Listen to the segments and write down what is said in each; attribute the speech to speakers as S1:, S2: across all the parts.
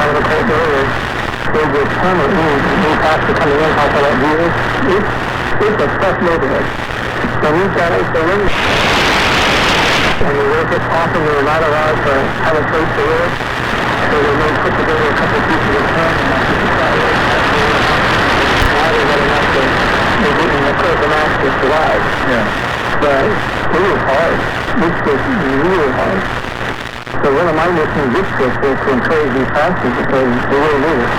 S1: kind of a cold area. There's this tunnel, new pasture coming in off of that view. It's a tough neighborhood. So we've got it, so we're and the work is often we're not allowed to have a place to live. So they may put together a couple pieces of tent and that's just that way. Now they're getting up to, they're getting the critical mass to survive.
S2: Yeah.
S1: But it was hard. This was really hard. So one of my missions this trip was to encourage these pastors because they really need it.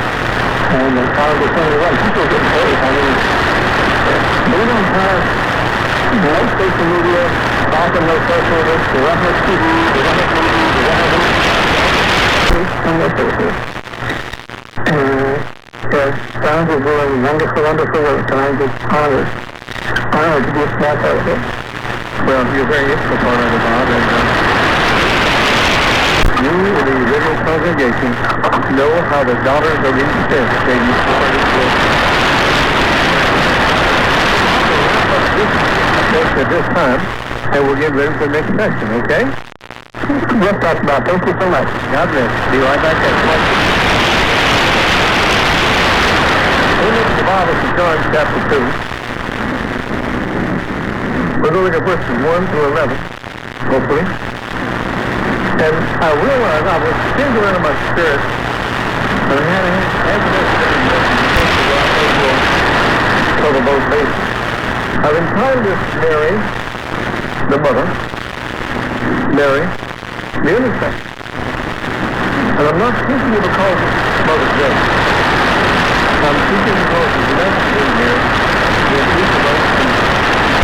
S1: And the college is saying, well, people are getting paid. I mean, they don't have no social media, often no social media, they don't have TV, they don't have movies, they don't have anything like this. And the Browns are doing wonderful, wonderful work, and I'm just honored to be a small part of it.
S2: Well, you're very integral part of it, Bob, and you and the Iredell congregation know how the dollars are being spent that you support this work. At this time, and we'll get ready for the next session, okay?
S1: Yes, Dr. Bob. Thank you so much.
S2: God bless. Be right back at you. We look at the Bible to John chapter 2. We're going to look at verses 1 through 11, hopefully. And I realized I was tingling in my spirit, and I had this cover both bases. I've entitled this Mary, the mother, Mary, the intercessor. And I'm not teaching you because of Mother's Day. I'm teaching you because of the next thing here, the people of